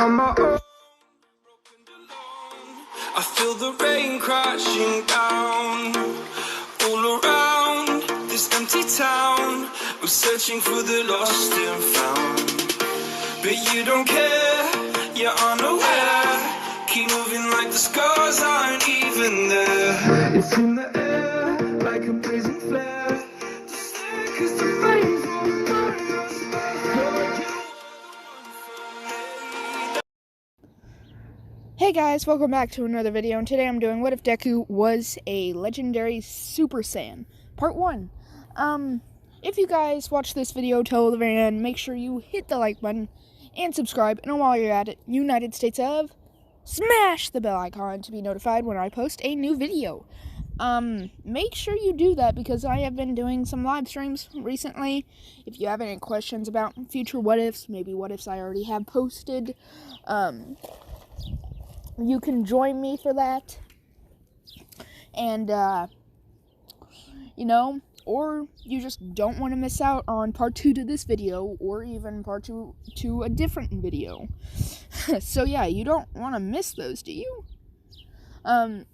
on my own. I feel the rain crashing down all around this empty town. I'm searching for the lost and found, but you don't care, you're unaware. Keep moving like the scars aren't even there. It's in the air like a blazing flare. Just stare 'cause the flames won't burn us. Hey guys, welcome back to another video, and today I'm doing What If Deku Was a Legendary Super Saiyan, Part 1. If you guys watch this video till the very end, make sure you hit the like button and subscribe, and while you're at it, United States of, smash the bell icon to be notified when I post a new video. Make sure you do that because I have been doing some live streams recently. If you have any questions about future what ifs, maybe what ifs I already have posted, you can join me for that, and, or you just don't want to miss out on part 2 to this video, or even part 2 to a different video. So yeah, you don't want to miss those, do you? We're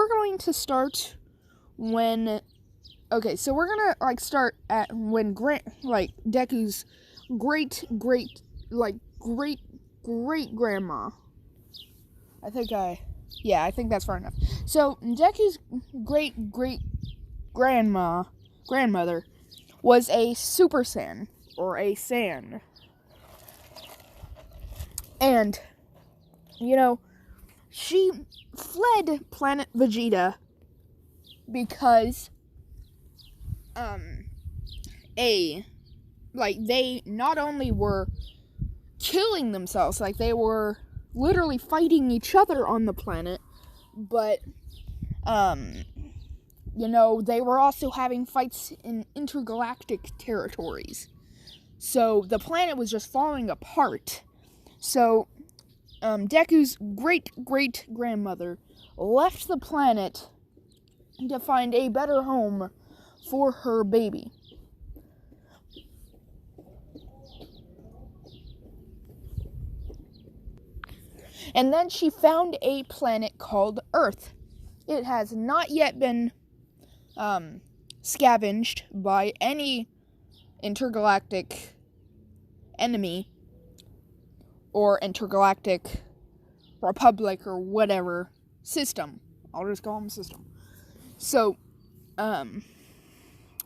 going to start when, we're gonna, start at when Deku's great grandma. I think that's far enough. So, Deku's grandmother was a Super Saiyan, or a Saiyan. And, she fled planet Vegeta because, they not only were killing themselves, they were literally fighting each other on the planet, but they were also having fights in intergalactic territories, so the planet was just falling apart. So Deku's great grandmother left the planet to find a better home for her baby. And then she found a planet called Earth. It has not yet been scavenged by any intergalactic enemy or intergalactic republic or whatever system. I'll just call them system. So,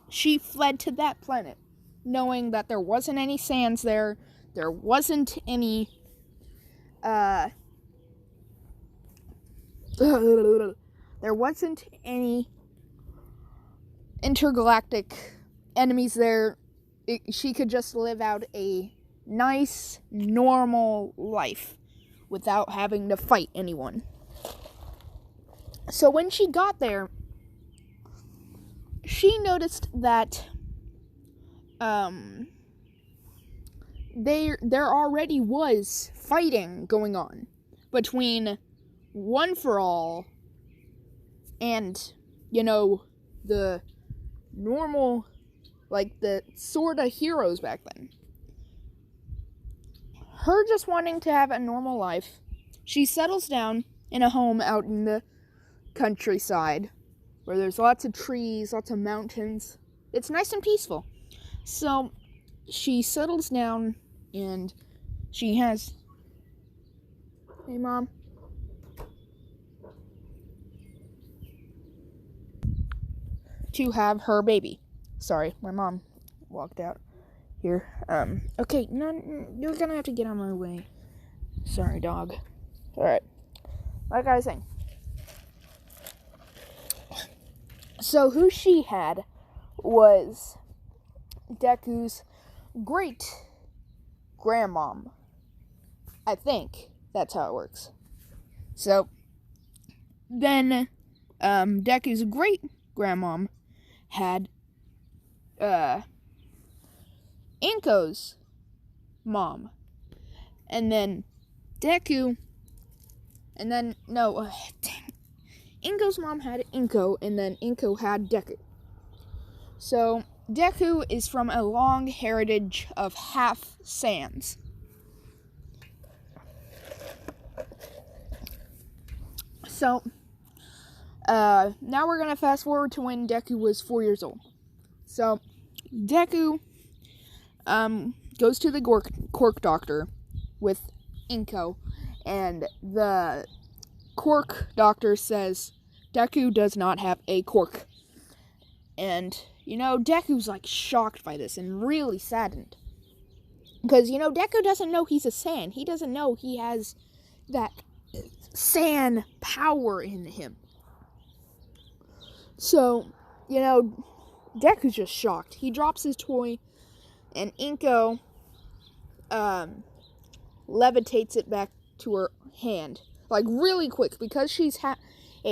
she fled to that planet, knowing that there wasn't any sands there. There wasn't any there wasn't any intergalactic enemies there. She could just live out a nice, normal life without having to fight anyone. So when she got there, she noticed that there already was fighting going on between One for All and, the normal, the sort of heroes back then. Her just wanting to have a normal life, she settles down in a home out in the countryside where there's lots of trees, lots of mountains. It's nice and peaceful. So she settles down and she has, hey Mom, to have her baby. Sorry, my mom walked out here. Okay, no, you're gonna have to get on my way. Sorry, dog. Alright. Like I was saying. So, who she had was Deku's great grandmom. I think that's how it works. So, then, Deku's great grandmom had Inko's mom, and then Deku, and then Inko's mom had Inko, and then Inko had Deku. So Deku is from a long heritage of half Saiyans. So, now we're gonna fast forward to when Deku was 4 years old. So, Deku, goes to the quirk doctor with Inko, and the quirk doctor says Deku does not have a quirk. And, Deku's, shocked by this and really saddened. Because, Deku doesn't know he's a Saiyan. He doesn't know he has that Saiyan power in him. So, Deku's just shocked. He drops his toy, and Inko levitates it back to her hand. Really quick, because she's a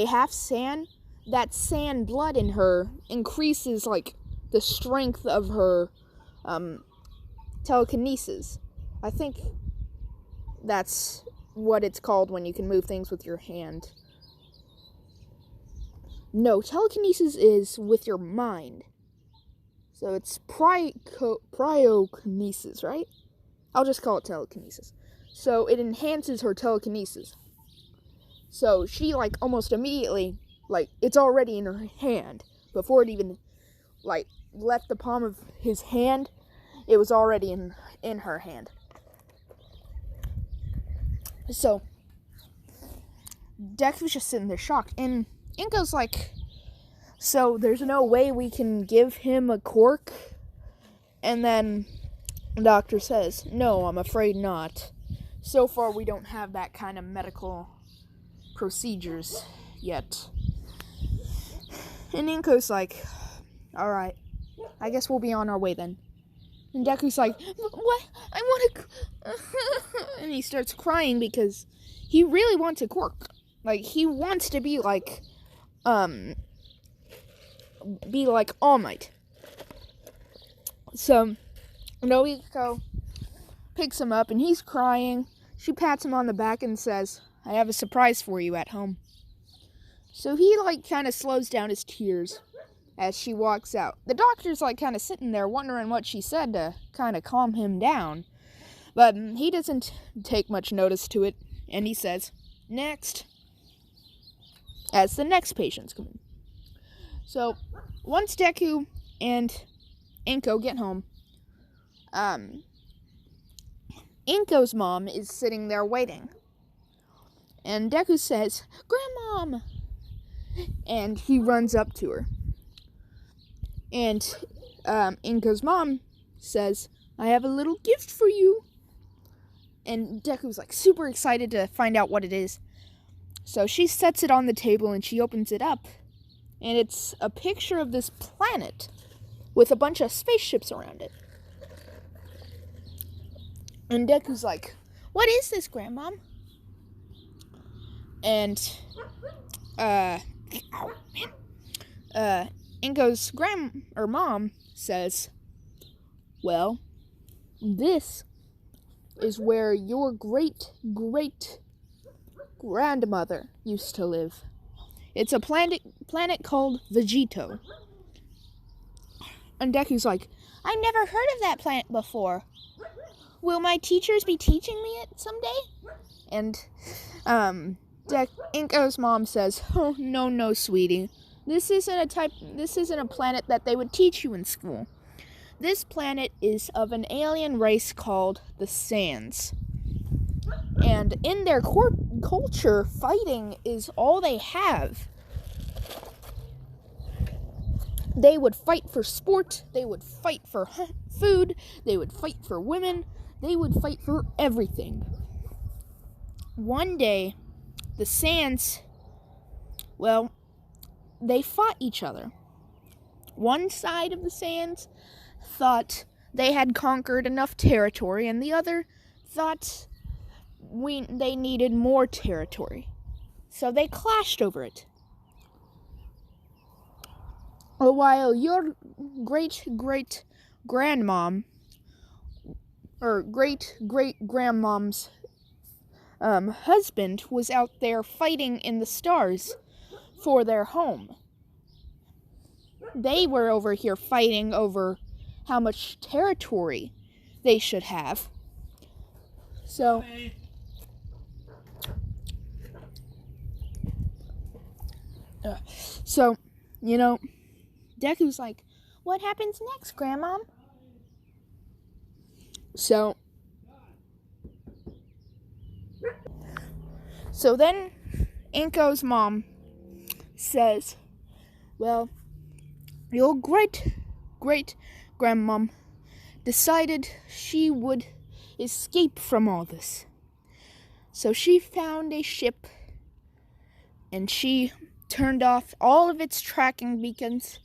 half Saiyan, that Saiyan blood in her increases, the strength of her telekinesis. I think that's what it's called when you can move things with your hand. No, telekinesis is with your mind. So it's cryokinesis, right? I'll just call it telekinesis. So it enhances her telekinesis. So she, almost immediately, it's already in her hand. Before it even, left the palm of his hand, it was already in her hand. So, Deku's just sitting there shocked. And Inko's so there's no way we can give him a quirk? And then the doctor says, no, I'm afraid not. So far, we don't have that kind of medical procedures yet. And Inko's alright, I guess we'll be on our way then. And Deku's what? I want to... And he starts crying because he really wants a quirk. He wants to be All Might. So, Noiko picks him up and he's crying. She pats him on the back and says, I have a surprise for you at home. So he, kind of slows down his tears as she walks out. The doctor's, kind of sitting there wondering what she said to kind of calm him down. But he doesn't take much notice to it, and he says, next. As the next patients come in. So, once Deku and Inko get home, Inko's mom is sitting there waiting. And Deku says, Grandmom! And he runs up to her. And Inko's mom says, I have a little gift for you. And Deku's super excited to find out what it is. So she sets it on the table and she opens it up. And it's a picture of this planet with a bunch of spaceships around it. And Deku's what is this, Grandmom? And, Inko's mom says, well, this is where your great-great-grandmother used to live. It's a planet called Vegito. And Deku's I've never heard of that planet before. Will my teachers be teaching me it someday? And, Inko's mom says, oh, no, sweetie. This isn't a planet that they would teach you in school. This planet is of an alien race called the Saiyans. And in their culture, fighting is all they have. They would fight for sport, they would fight for food, they would fight for women, they would fight for everything. One day, the Saiyans, they fought each other. One side of the Saiyans thought they had conquered enough territory, and the other thought they needed more territory. So they clashed over it. While your great-great-grandmom, or great-great-grandmom's husband was out there fighting in the stars for their home. They were over here fighting over how much territory they should have. So, So, Deku's like, what happens next, Grandmom? So then Inko's mom says, well, your great-great-grandmom decided she would escape from all this. So she found a ship, and she turned off all of its tracking beacons.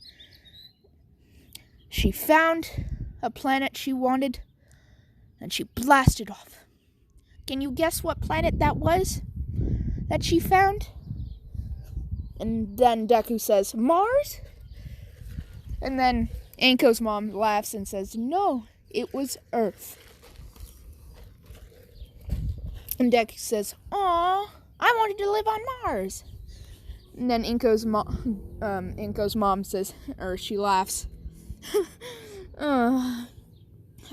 She found a planet she wanted, and she blasted off. Can you guess what planet that was that she found? And then Deku says, Mars? And then Inko's mom laughs and says, no, it was Earth. And Deku says, aw, I wanted to live on Mars. And then Inko's mom says, or she laughs,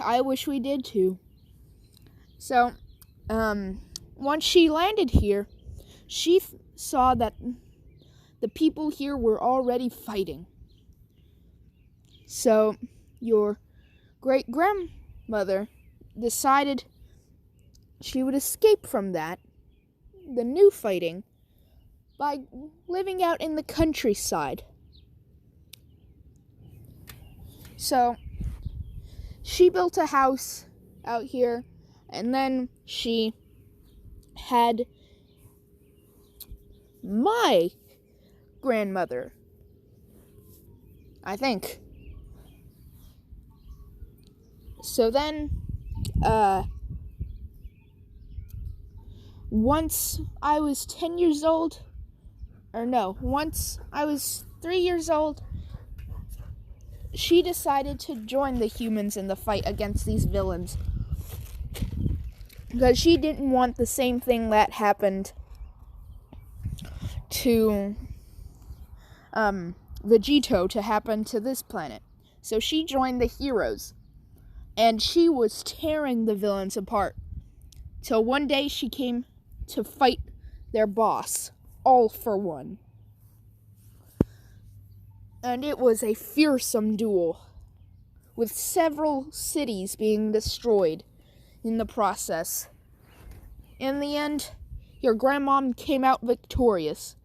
I wish we did too. So, once she landed here, she saw that the people here were already fighting. So, your great-grandmother decided she would escape from the new fighting, by living out in the countryside. So, she built a house out here, and then she had my grandmother, I think. So then, once I was 10 years old, once I was 3 years old, she decided to join the humans in the fight against these villains. Because she didn't want the same thing that happened to Vegito to happen to this planet. So she joined the heroes. And she was tearing the villains apart. Till one day she came to fight their boss, All for One. And it was a fearsome duel, with several cities being destroyed in the process. In the end, your grandmom came out victorious.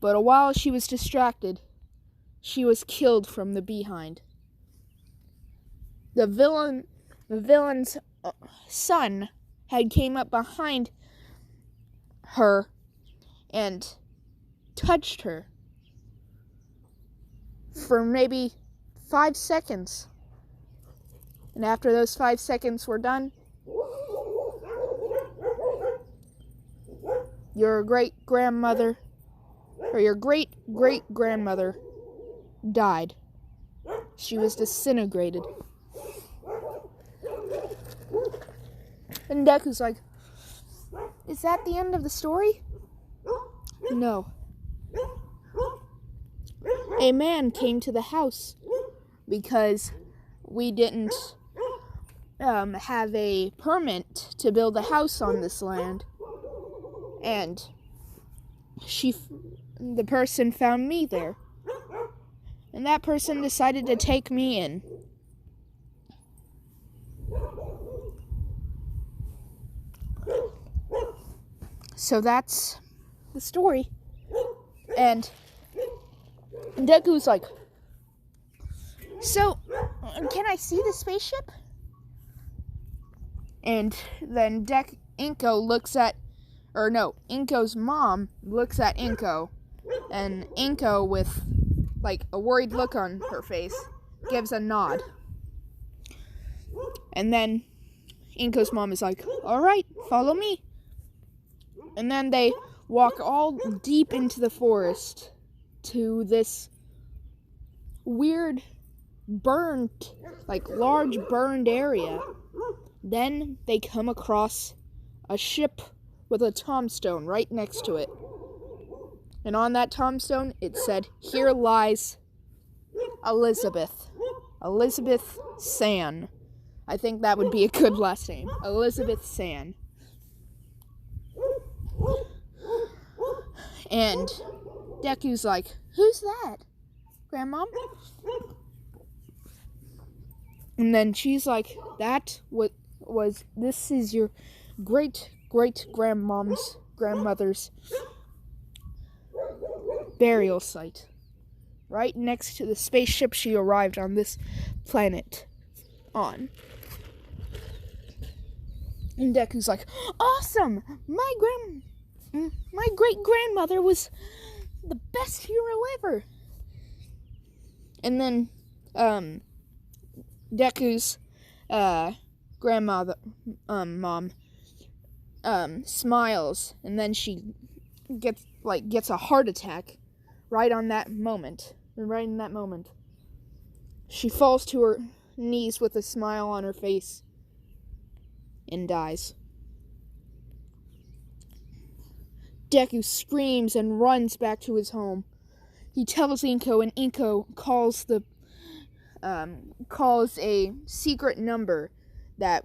But while she was distracted, she was killed from the behind. The villain's son had came up behind her and touched her for maybe 5 seconds. And after those 5 seconds were done, your great-grandmother, or your great-great-grandmother, died. She was disintegrated. And Deku's like, is that the end of the story? No. A man came to the house because we didn't have a permit to build a house on this land. And the person found me there. And that person decided to take me in. So that's the story. And Deku's like, so, can I see the spaceship? And then Inko's mom looks at Inko, and Inko, with like a worried look on her face, gives a nod. And then Inko's mom is like, alright, follow me. And then they walk all deep into the forest to this weird large burned area. Then they come across a ship with a tombstone right next to it. And on that tombstone, it said, here lies Elizabeth. Elizabeth San. I think that would be a good last name. Elizabeth San. And Deku's like, "Who's that, Grandmom?" And then she's like, this is your great-great-grandmom's grandmother's burial site, right next to the spaceship she arrived on this planet on. And Deku's like, "Awesome! My great-grandmother was the best hero ever." And then, Deku's, mom, smiles, and then she gets a heart attack right in that moment. She falls to her knees with a smile on her face and dies. Deku screams and runs back to his home. He tells Inko, and Inko calls a secret number that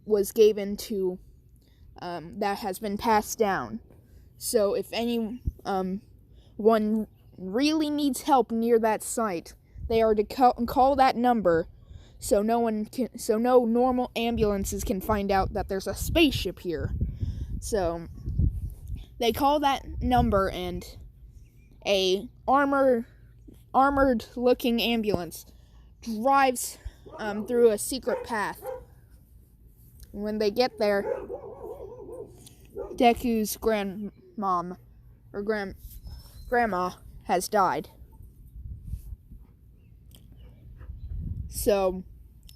was given to that has been passed down. So if anyone really needs help near that site, they are to call that number, so no normal ambulances can find out that there's a spaceship here. So they call that number, and a armored looking ambulance drives through a secret path. When they get there, Deku's grandma has died. So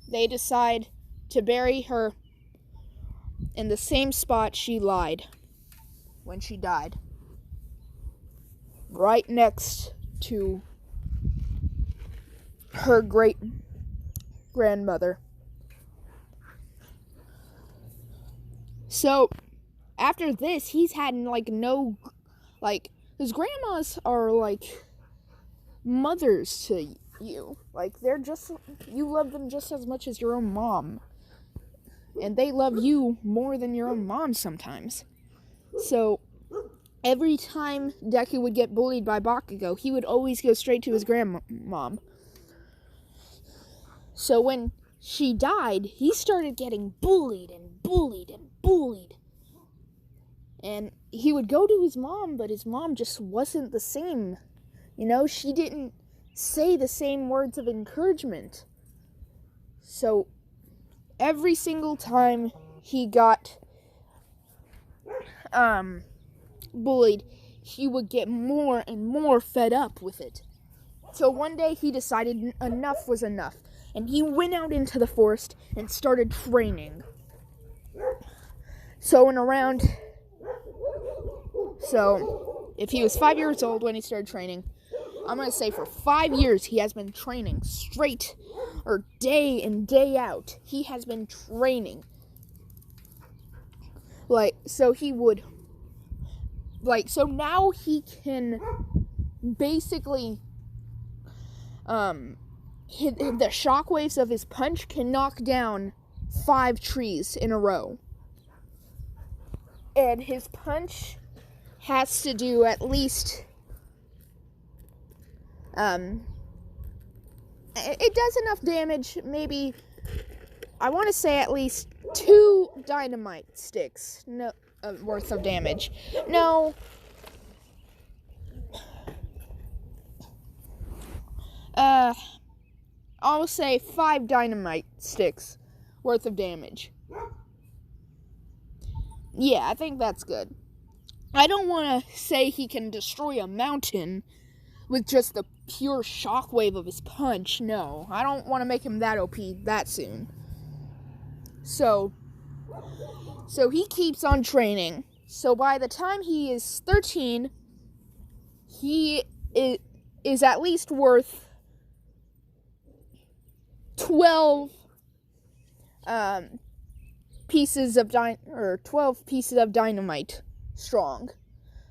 they decide to bury her in the same spot she lied when she died, right next to her great-grandmother. So after this, he's had his grandmas are like mothers to you. Like, you love them just as much as your own mom. And they love you more than your own mom sometimes. So every time Deku would get bullied by Bakugo, he would always go straight to his grandmom. So when she died, he started getting bullied. And he would go to his mom, but his mom just wasn't the same. She didn't say the same words of encouragement. So every single time he got bullied, he would get more and more fed up with it. So one day he decided enough was enough, and he went out into the forest and started training. So if he was 5 years old when he started training, I'm going to say for 5 years he has been training straight, or day in, day out. He has been training. So now he can basically, the shockwaves of his punch can knock down 5 trees in a row. And his punch has to do at least, it does enough damage, maybe, I want to say at least 2 dynamite sticks worth of damage. No. I'll say 5 dynamite sticks worth of damage. Yeah, I think that's good. I don't want to say he can destroy a mountain with just the pure shockwave of his punch. No, I don't want to make him that OP that soon. So he keeps on training. So by the time he is 13, he is at least worth 12 pieces of 12 pieces of dynamite strong.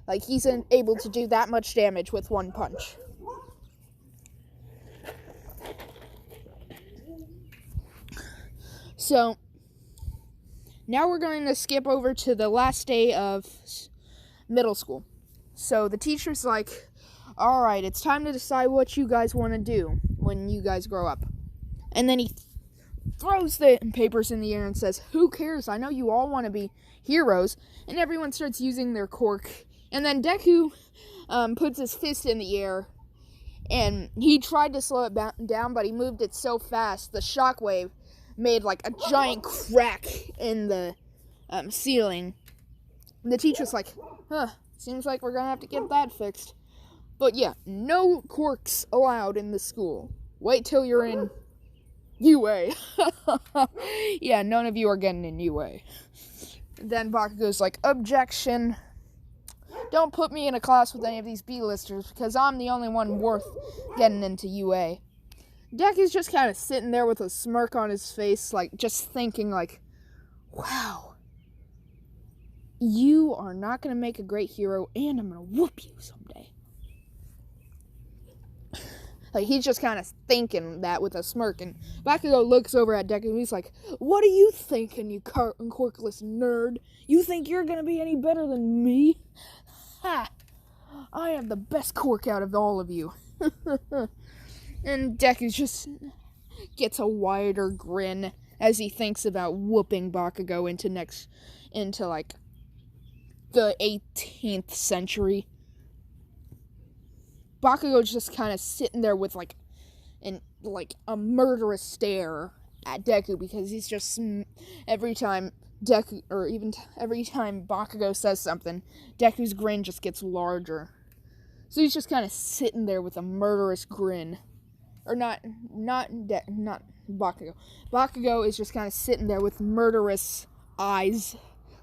Like, he's able to do that much damage with one punch. So now we're going to skip over to the last day of middle school. So the teacher's like, Alright, it's time to decide what you guys want to do when you guys grow up. And then he throws the papers in the air and says, who cares? I know you all want to be heroes. And everyone starts using their cork. And then Deku puts his fist in the air. And he tried to slow it down, but he moved it so fast, the shockwave made like a giant crack in the ceiling. And the teacher's like, seems like we're gonna have to get that fixed. But yeah, no corks allowed in the school. Wait till you're in UA. Yeah, none of you are getting in UA. Then Bakugo's like, objection. Don't put me in a class with any of these B-listers because I'm the only one worth getting into UA. Deku's just kind of sitting there with a smirk on his face, like, just thinking, like, wow, you are not going to make a great hero, and I'm going to whoop you someday. Like, he's just kind of thinking that with a smirk, and Bakugo looks over at Deku, and he's like, what are you thinking, you corkless nerd? You think you're going to be any better than me? Ha! I have the best cork out of all of you. And Deku just gets a wider grin as he thinks about whooping Bakugo into like the 18th century. Bakugo's just kind of sitting there with like a murderous stare at Deku because he's just every time Bakugo says something, Deku's grin just gets larger. So he's just kind of sitting there with a murderous grin. Or not Bakugo. Bakugo is just kind of sitting there with murderous eyes.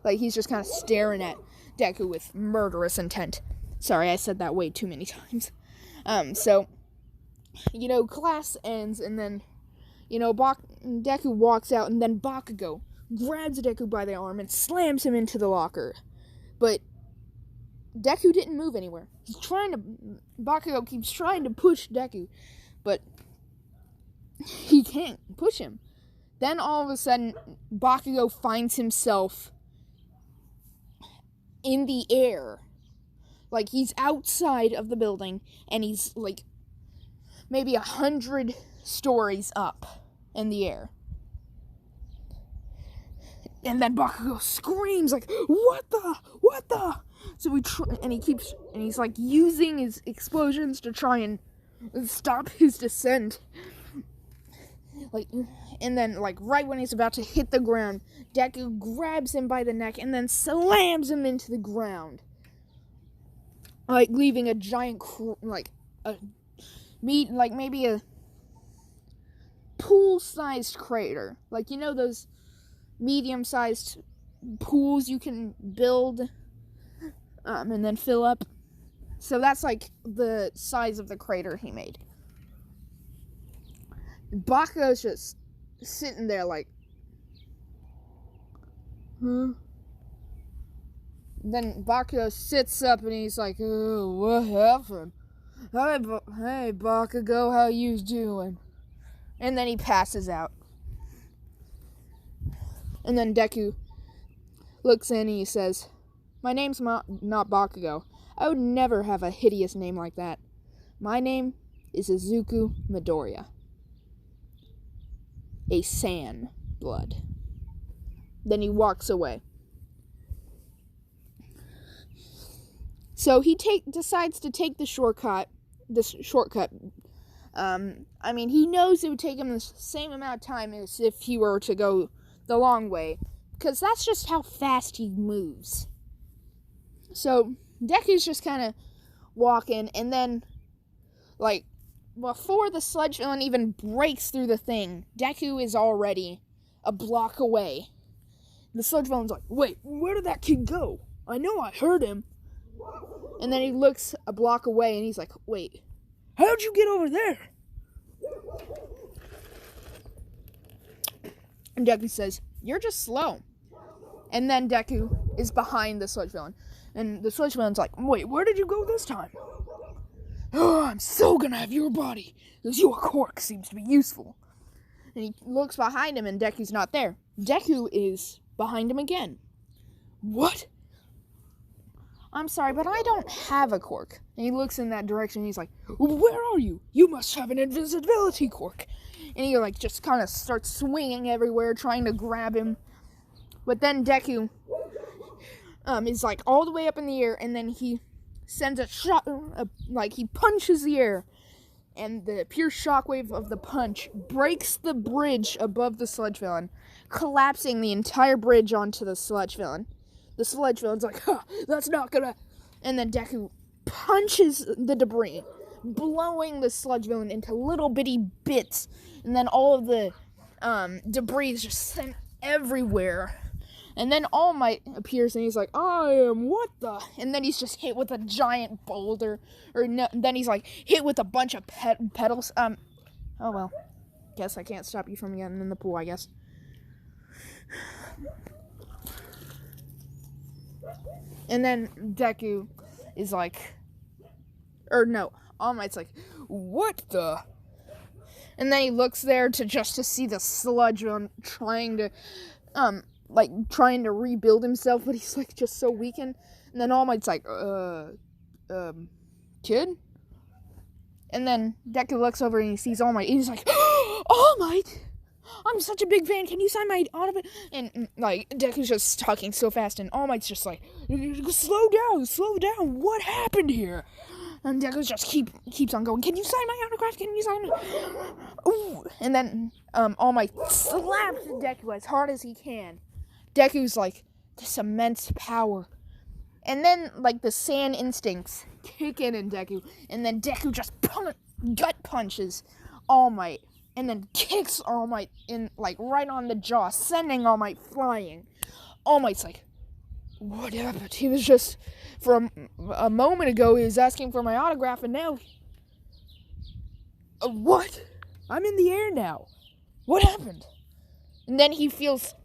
Like, he's just kind of staring at Deku with murderous intent. Sorry, I said that way too many times. So, class ends, and then, Deku walks out, and then Bakugo grabs Deku by the arm and slams him into the locker. But Deku didn't move anywhere. Bakugo keeps trying to push Deku, but he can't push him. Then all of a sudden, Bakugo finds himself in the air. Like, he's outside of the building, and he's, like, maybe 100 stories up in the air. And then Bakugo screams, like, what the? So he's, like, using his explosions to try and stop his descent. Like, and then, like, right when he's about to hit the ground, Deku grabs him by the neck and then slams him into the ground. Like, leaving a giant, maybe a pool-sized crater. Like, those medium-sized pools you can build, and then fill up? So that's, like, the size of the crater he made. Bakugo's just sitting there like, Then Bakugo sits up and he's like, oh, what happened? Hey, Bakugo, how you doing? And then he passes out. And then Deku looks in and he says, my name's not Bakugo. I would never have a hideous name like that. My name is Izuku Midoriya. A Saiyan blood. Then he walks away. So he decides to take the shortcut. He knows it would take him the same amount of time as if he were to go the long way, because that's just how fast he moves. So Deku's just kind of walking, and then, like, before the sludge villain even breaks through the thing, Deku is already a block away. The sludge villain's like, wait, where did that kid go? I know I heard him. And then he looks a block away and he's like, wait, how'd you get over there? And Deku says, you're just slow. And then Deku is behind the sludge villain. And the sludge villain's like, wait, where did you go this time? Oh, I'm so gonna have your body, because your cork seems to be useful. And he looks behind him and Deku's not there. Deku is behind him again. What? I'm sorry, but I don't have a cork. And he looks in that direction, and he's like, where are you? You must have an invisibility cork. And he, like, just kind of starts swinging everywhere, trying to grab him. But then Deku is, like, all the way up in the air, and then he sends a shot, like, he punches the air. And the pure shockwave of the punch breaks the bridge above the sludge villain, collapsing the entire bridge onto the sludge villain. The sludge villain's like, that's not gonna... And then Deku punches the debris, blowing the sludge villain into little bitty bits. And then all of the debris is just sent everywhere. And then All Might appears and he's like, I am what the... And then he's just hit with a giant boulder. Or no, then he's like hit with a bunch of petals. Oh well. Guess I can't stop you from getting in the pool, I guess. And then Deku is like... Or no, All Might's like, what the... And then he looks there to see the sludge on trying to rebuild himself, but he's like just so weakened. And then All Might's like, kid? And then Deku looks over and he sees All Might, and he's like, All Might! I'm such a big fan, can you sign my autograph? And like, Deku's just talking so fast, and All Might's just like, slow down, what happened here? And Deku's just keeps on going, can you sign my autograph, Ooh. And then, All Might slaps Deku as hard as he can. Deku's like, this immense power. And then, like, the Saiyan instincts kick in Deku, and then Deku just gut punches All Might, and then kicks All Might in, like, right on the jaw, sending All Might flying. All Might's like, what happened? He was just, for a moment ago, he was asking for my autograph, and now... what? I'm in the air now. What happened? And then he feels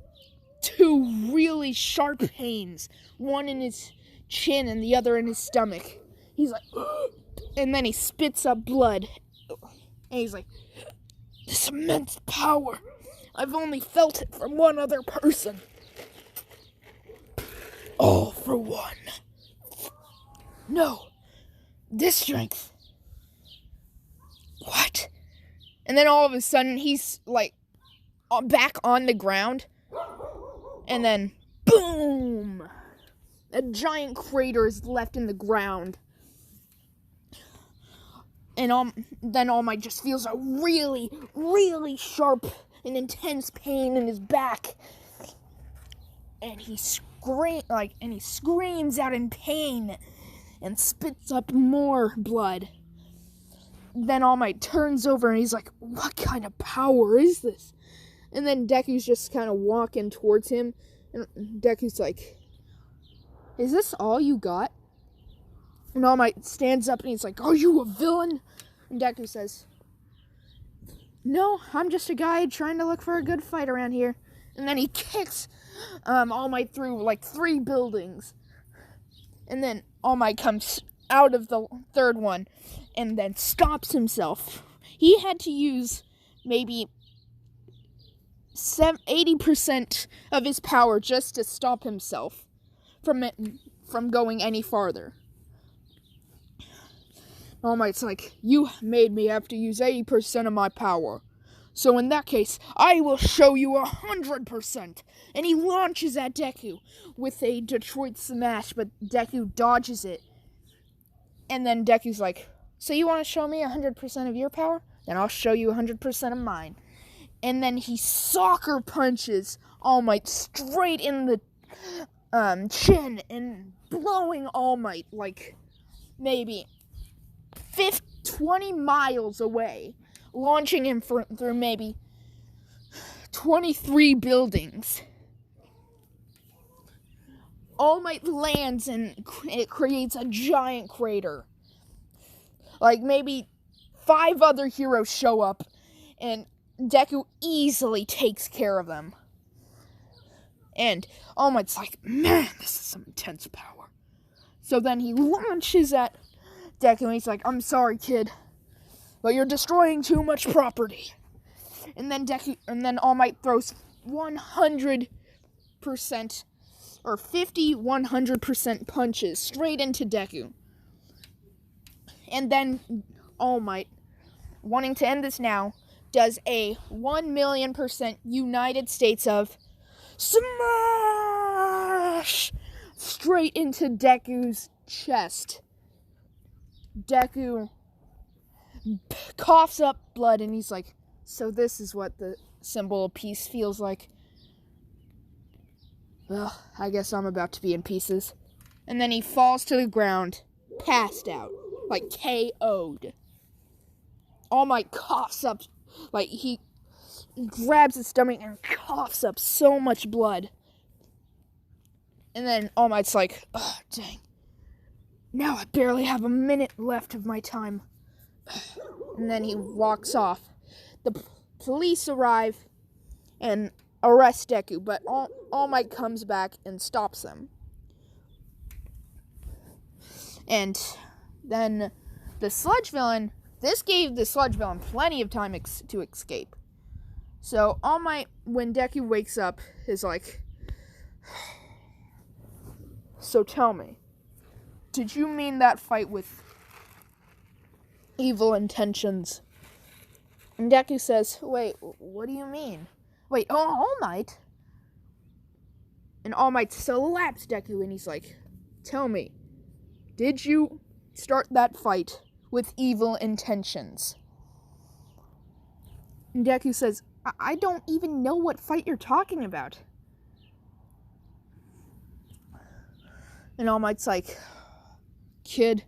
two really sharp pains, one in his chin and the other in his stomach. He's like, and then he spits up blood, and he's like, this immense power, I've only felt it from one other person. All for one. No, this strength. What? And then all of a sudden, he's like back on the ground, and then boom! A giant crater is left in the ground. And then All Might just feels a really, really sharp and intense pain in his back. And he screams out in pain and spits up more blood. Then All Might turns over and he's like, what kind of power is this? And then Deku's just kind of walking towards him. And Deku's like, is this all you got? And All Might stands up and he's like, are you a villain? And Deku says, no, I'm just a guy trying to look for a good fight around here. And then he kicks All Might through like 3 buildings. And then All Might comes out of the third one and then stops himself. He had to use maybe 80% of his power just to stop himself from going any farther. All Might's like, you made me have to use 80% of my power. So in that case, I will show you 100%. And he launches at Deku with a Detroit Smash, but Deku dodges it. And then Deku's like, so you want to show me 100% of your power? Then I'll show you 100% of mine. And then he soccer punches All Might straight in the chin and blowing All Might like maybe 20 miles away, launching him through maybe 23 buildings. All Might lands and it creates a giant crater. Like maybe 5 other heroes show up and Deku easily takes care of them. And All Might's like, man, this is some intense power. So then he launches at Deku and he's like, I'm sorry, kid, but you're destroying too much property. And then All Might throws 100% or 50 100% punches straight into Deku. And then All Might, wanting to end this now, does a 1,000,000% United States of smash straight into Deku's chest. Deku coughs up blood and he's like, so this is what the symbol of peace feels like. Well, I guess I'm about to be in pieces. And then he falls to the ground, passed out, like KO'd. All Might coughs up, like he grabs his stomach and coughs up so much blood. And then All Might's like, oh, dang. Now I barely have a minute left of my time. And then he walks off. The police arrive and arrest Deku, but All Might comes back and stops them. And then the sludge villain, this gave the sludge villain plenty of time to escape. So All Might, when Deku wakes up, is like, so tell me, did you mean that fight with evil intentions? And Deku says, wait, what do you mean? Wait, All Might? And All Might slaps Deku and he's like, tell me, did you start that fight with evil intentions? And Deku says, I don't even know what fight you're talking about. And All Might's like, kid,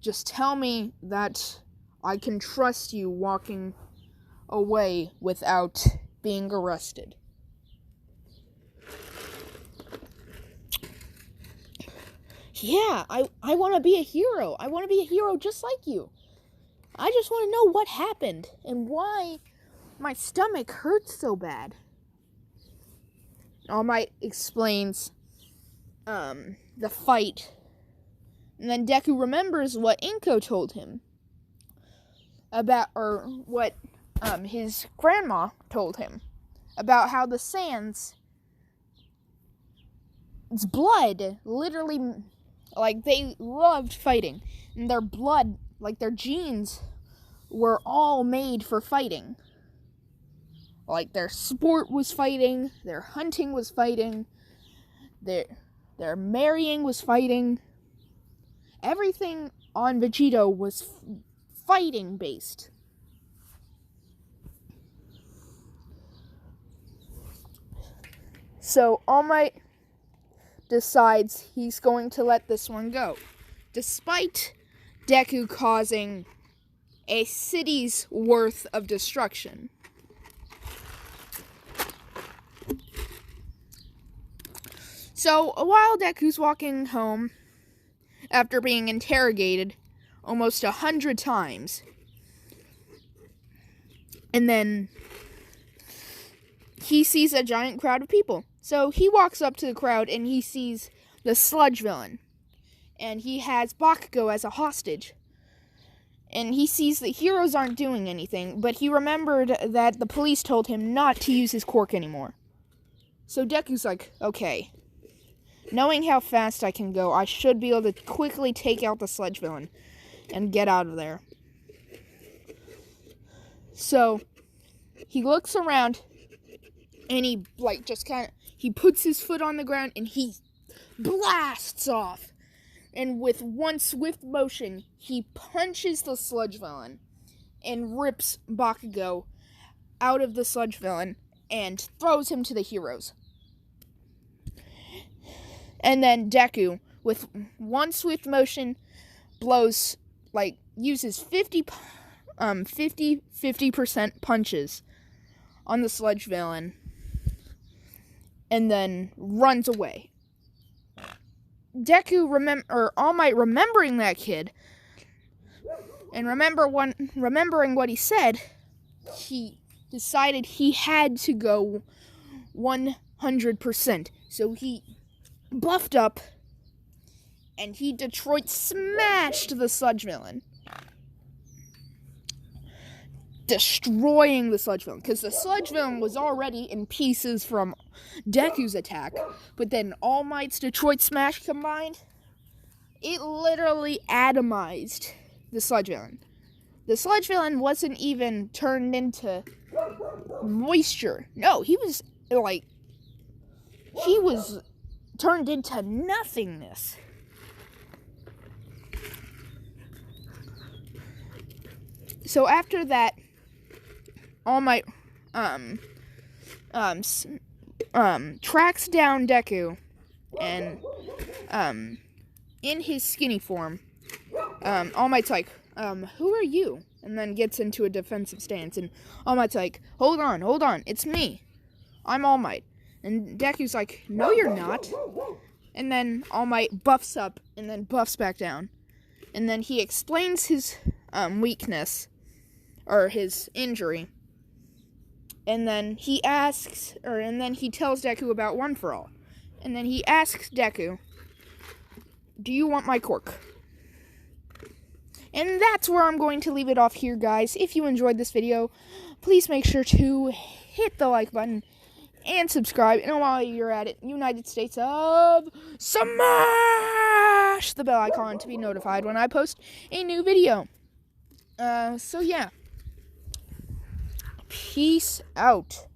just tell me that I can trust you walking away without being arrested. Yeah, I want to be a hero. I want to be a hero just like you. I just want to know what happened and why my stomach hurts so bad. All Might explains the fight. And then Deku remembers what Inko told him about, or what his grandma told him about how the Saiyans' blood literally, like, they loved fighting, and their blood, like their genes, were all made for fighting. Like their sport was fighting, their hunting was fighting, their marrying was fighting. Everything on Vegito was fighting based. So All Might decides he's going to let this one go, despite Deku causing a city's worth of destruction. So, while Deku's walking home, after being interrogated almost 100 times, and then he sees a giant crowd of people. So he walks up to the crowd and he sees the sludge villain, and he has Bakugo as a hostage. And he sees that heroes aren't doing anything, but he remembered that the police told him not to use his quirk anymore. So Deku's like, okay, knowing how fast I can go, I should be able to quickly take out the sludge villain and get out of there. So he looks around and he he puts his foot on the ground and he blasts off. And with one swift motion, he punches the sludge villain and rips Bakugo out of the sludge villain and throws him to the heroes. And then Deku, with one swift motion, uses 50% punches on the sludge villain and then runs away. Deku All Might remembering that kid and remembering what he said, he decided he had to go 100%. So he buffed up and he Detroit smashed the sludge villain. destroying the sludge villain, because the sludge villain was already in pieces from Deku's attack, but then All Might's Detroit Smash combined, it literally atomized the sludge villain. The sludge villain wasn't even turned into moisture. No, he was turned into nothingness. So after that, All Might tracks down Deku, and in his skinny form, All Might's like, who are you? And then gets into a defensive stance, and All Might's like, hold on, it's me. I'm All Might. And Deku's like, no you're not. And then All Might buffs up, and then buffs back down. And then he explains his weakness, or his injury. And then he tells Deku about One For All. And then he asks Deku, do you want my cork? And that's where I'm going to leave it off here, guys. If you enjoyed this video, please make sure to hit the like button and subscribe. And while you're at it, United States of smash the bell icon to be notified when I post a new video. So yeah. Peace out.